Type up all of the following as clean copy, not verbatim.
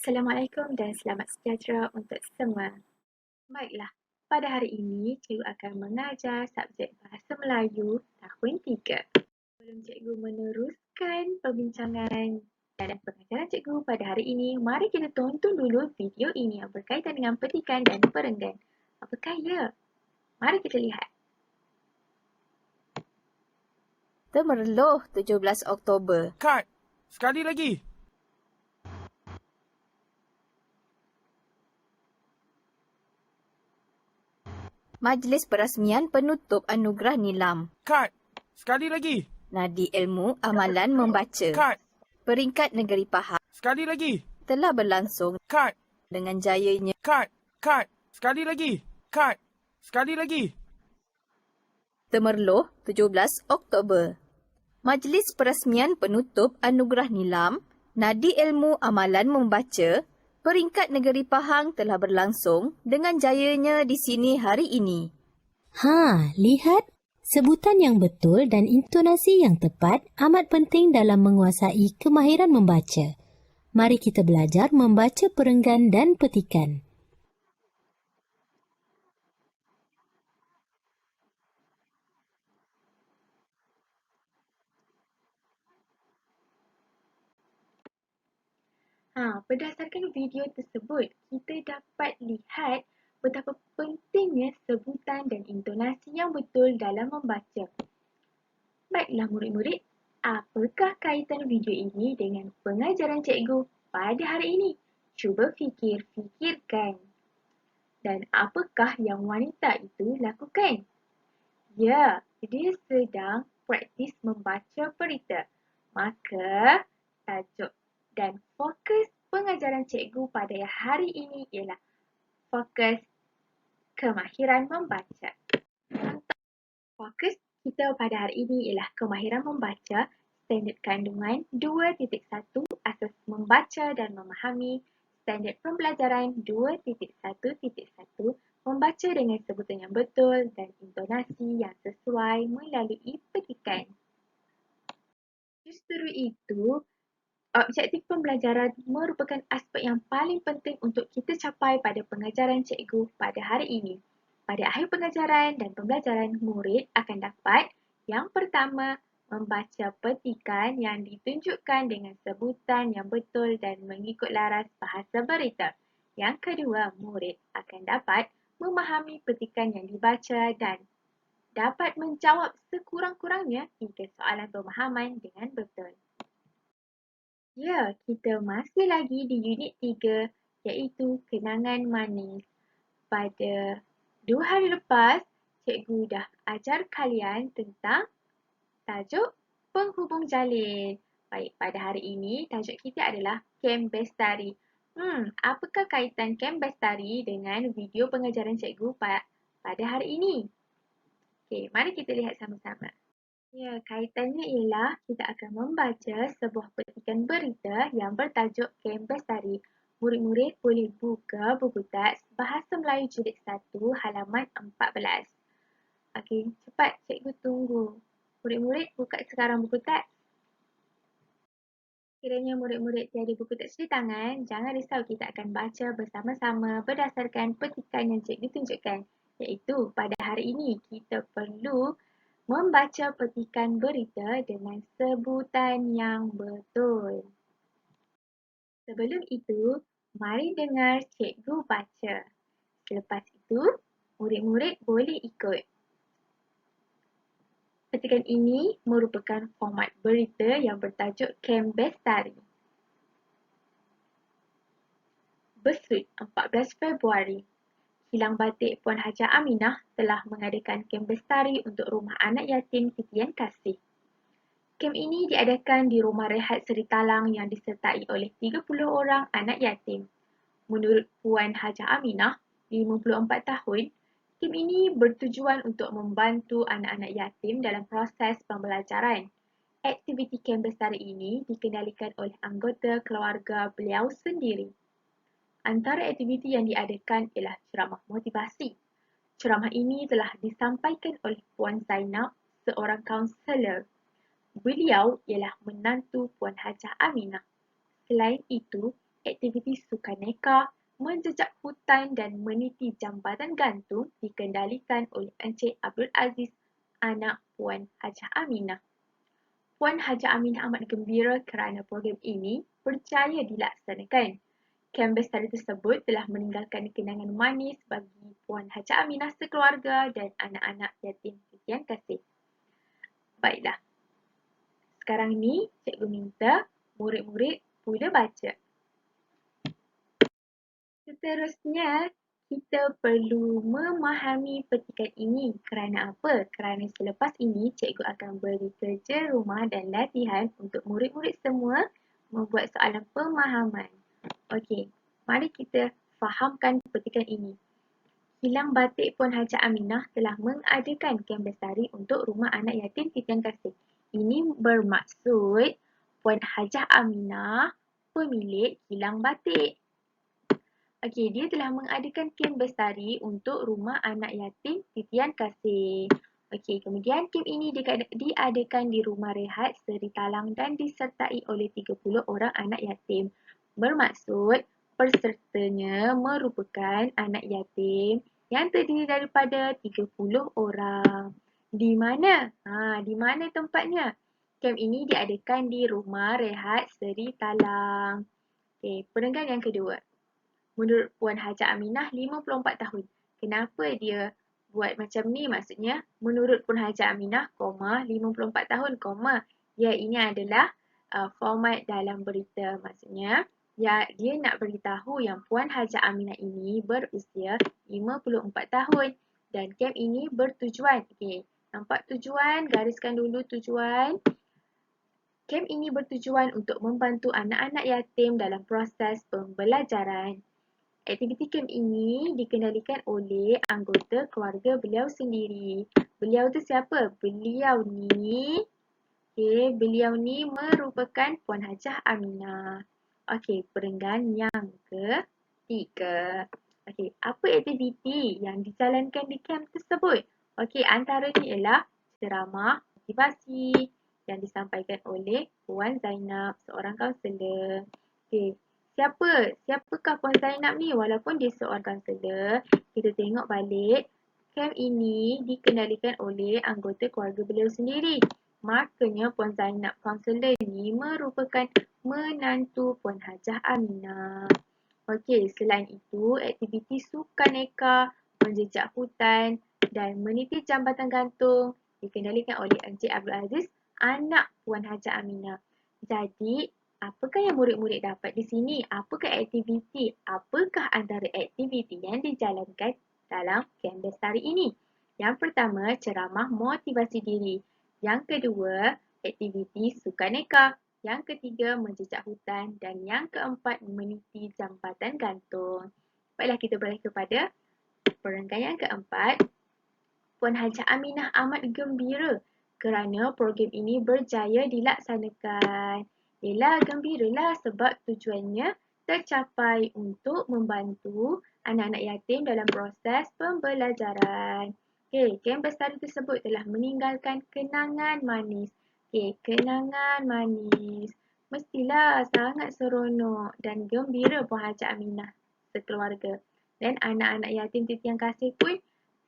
Assalamualaikum dan selamat sejahtera untuk semua. Baiklah, pada hari ini cikgu akan mengajar subjek Bahasa Melayu tahun 3. Sebelum cikgu meneruskan perbincangan dan pengajaran cikgu pada hari ini, mari kita tonton dulu video ini yang berkaitan dengan petikan dan perenggan. Apakah ya? Mari kita lihat. Temerloh 17 Oktober. Kat, sekali lagi. Majlis Perasmian Penutup Anugerah Nilam. Kat, sekali lagi. Nadi Ilmu Amalan Membaca. Kat, Peringkat Negeri Pahang sekali lagi. telah berlangsung Kat, dengan jayanya. kat, sekali lagi. Kat, sekali lagi. Temerloh 17 Oktober. Majlis Perasmian Penutup Anugerah Nilam, Nadi Ilmu Amalan Membaca, Peringkat Negeri Pahang telah berlangsung dengan jayanya di sini hari ini. Lihat. Sebutan yang betul dan intonasi yang tepat amat penting dalam menguasai kemahiran membaca. Mari kita belajar membaca perenggan dan petikan. Berdasarkan video tersebut, kita dapat lihat betapa pentingnya sebutan dan intonasi yang betul dalam membaca. Baiklah murid-murid, apakah kaitan video ini dengan pengajaran cikgu pada hari ini? Cuba fikirkan. Dan apakah yang wanita itu lakukan? Ya, dia sedang praktis membaca berita. Maka, tajuk dan fokus pengajaran cikgu pada hari ini ialah fokus kemahiran membaca. Fokus kita pada hari ini ialah kemahiran membaca, standard kandungan 2.1 asas membaca dan memahami, standard pembelajaran 2.1.1 membaca dengan sebutan yang betul dan intonasi yang sesuai melalui petikan. Justru itu, objektif pembelajaran merupakan aspek yang paling penting untuk kita capai pada pengajaran cikgu pada hari ini. Pada akhir pengajaran dan pembelajaran, murid akan dapat yang pertama, membaca petikan yang ditunjukkan dengan sebutan yang betul dan mengikut laras bahasa berita. Yang kedua, murid akan dapat memahami petikan yang dibaca dan dapat menjawab sekurang-kurangnya 3 soalan pemahaman dengan betul. Ya, kita masih lagi di unit 3 iaitu kenangan manis. Pada 2 hari lepas, cikgu dah ajar kalian tentang tajuk penghubung jalin. Baik, pada hari ini tajuk kita adalah Kem Bestari. Apakah kaitan Kem Bestari dengan video pengajaran cikgu pada hari ini? Okey, mari kita lihat sama-sama. Ya, kaitannya ialah kita akan membaca sebuah petikan berita yang bertajuk Kem Bestari. Murid-murid boleh buka buku teks Bahasa Melayu Jilid 1 halaman 14. Okey, cepat cikgu tunggu. Murid-murid buka sekarang buku teks. Kiranya murid-murid tiada buku teks di tangan, jangan risau, kita akan baca bersama-sama berdasarkan petikan yang cikgu tunjukkan. Iaitu pada hari ini kita perlu membaca petikan berita dengan sebutan yang betul. Sebelum itu, mari dengar cikgu baca. Selepas itu, murid-murid boleh ikut. Petikan ini merupakan format berita yang bertajuk Kem Bestari. Besut 14 Februari. Kilang Batik Puan Hajah Aminah telah mengadakan kem bestari untuk rumah anak yatim titian kasih. Kem ini diadakan di Rumah Rehat Seri Talang yang disertai oleh 30 orang anak yatim. Menurut Puan Hajah Aminah, 54 tahun, kem ini bertujuan untuk membantu anak-anak yatim dalam proses pembelajaran. Aktiviti kem bestari ini dikendalikan oleh anggota keluarga beliau sendiri. Antara aktiviti yang diadakan ialah ceramah motivasi. Ceramah ini telah disampaikan oleh Puan Zainab, seorang kaunselor. Beliau ialah menantu Puan Hajah Aminah. Selain itu, aktiviti sukaneka, menjejak hutan dan meniti jambatan gantung dikendalikan oleh Encik Abdul Aziz, anak Puan Hajah Aminah. Puan Hajah Aminah amat gembira kerana program ini berjaya dilaksanakan. Kem bestari tersebut telah meninggalkan kenangan manis bagi Puan Hajah Aminah sekeluarga dan anak-anak yatim titian kasih. Baiklah, sekarang ni cikgu minta murid-murid mula baca. Seterusnya, kita perlu memahami petikan ini. Kerana apa? Kerana selepas ini, cikgu akan beri kerja rumah dan latihan untuk murid-murid semua membuat soalan pemahaman. Okey, mari kita fahamkan petikan ini. Kilang Batik Puan Hajah Aminah telah mengadakan kem bestari untuk rumah anak yatim titian kasih. Ini bermaksud Puan Hajah Aminah pemilik kilang batik. Okey, dia telah mengadakan kem bestari untuk rumah anak yatim titian kasih. Okey, kemudian kem ini diadakan di rumah rehat Seri Talang dan disertai oleh 30 orang anak yatim. Bermaksud pesertanya merupakan anak yatim yang terdiri daripada 30 orang. Di mana? Di mana tempatnya? Kem ini diadakan di rumah rehat Seri Talang. Okey, perenggan yang kedua. Menurut Puan Hajah Aminah, 54 tahun. Kenapa dia buat macam ni? Maksudnya, menurut Puan Hajah Aminah, 54 tahun, ya ini adalah format dalam berita. Maksudnya, ya dia nak beritahu yang Puan Hajah Aminah ini berusia 54 tahun. Dan kem ini bertujuan. Okey, nampak tujuan? Gariskan dulu tujuan. Kem ini bertujuan untuk membantu anak-anak yatim dalam proses pembelajaran. Aktiviti kem ini dikendalikan oleh anggota keluarga beliau sendiri. Beliau tu siapa? Beliau ni merupakan Puan Hajah Aminah. Okey, perenggan yang ketiga. Okey, apa aktiviti yang dijalankan di kem tersebut? Okey, antaranya ialah ceramah motivasi yang disampaikan oleh Puan Zainab, seorang kaunselor. Okey, siapakah Puan Zainab ni? Walaupun dia seorang kaunselor, kita tengok balik, kem ini dikendalikan oleh anggota keluarga beliau sendiri. Makanya Puan Zainab kaunselor ni merupakan menantu Puan Hajah Aminah. Okey, selain itu, aktiviti sukaneka, menjejak hutan dan meniti jambatan gantung dikendalikan oleh Encik Abdul Aziz, anak Puan Hajah Aminah. Jadi, apakah yang murid-murid dapat di sini? Apakah aktiviti? Apakah antara aktiviti yang dijalankan dalam kem bestari ini? Yang pertama, ceramah motivasi diri. Yang kedua, aktiviti sukaneka. Yang ketiga, menjejak hutan. Dan yang keempat, meniti jambatan gantung. Baiklah, kita balik kepada perenggan yang keempat. Puan Hajah Aminah amat gembira kerana program ini berjaya dilaksanakan. Yelah, gembiralah sebab tujuannya tercapai untuk membantu anak-anak yatim dalam proses pembelajaran. Okey, kem bestari tersebut telah meninggalkan kenangan manis. Okey, kenangan manis. Mestilah sangat seronok dan gembira Puan Hajah Aminah sekeluarga. Dan anak-anak yatim titian kasih pun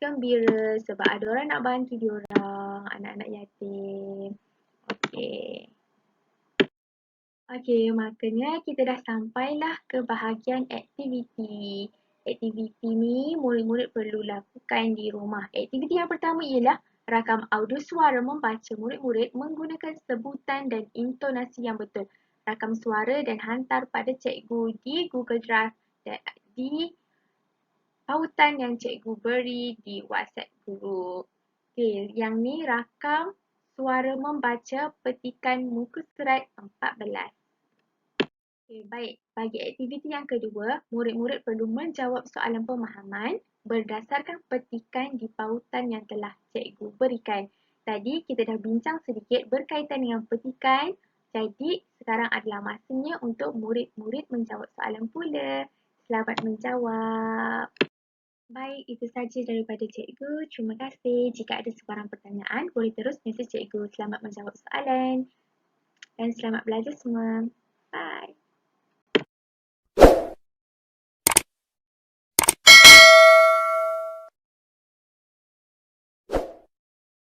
gembira sebab ada orang nak bantu diorang, anak-anak yatim. Okey. Okey, makanya kita dah sampailah ke bahagian aktiviti. Aktiviti ni murid-murid perlu lakukan di rumah. Aktiviti yang pertama ialah rakam audio suara membaca murid-murid menggunakan sebutan dan intonasi yang betul. Rakam suara dan hantar pada cikgu di Google Drive dan di pautan yang cikgu beri di WhatsApp group. Okey, yang ni rakam suara membaca petikan muka surat 14. Okay, baik. Bagi aktiviti yang kedua, murid-murid perlu menjawab soalan pemahaman berdasarkan petikan di pautan yang telah cikgu berikan. Tadi kita dah bincang sedikit berkaitan dengan petikan. Jadi, sekarang adalah masanya untuk murid-murid menjawab soalan pula. Selamat menjawab. Baik, itu saja daripada cikgu. Terima kasih. Jika ada sebarang pertanyaan, boleh terus mesej cikgu. Selamat menjawab soalan dan selamat belajar semua.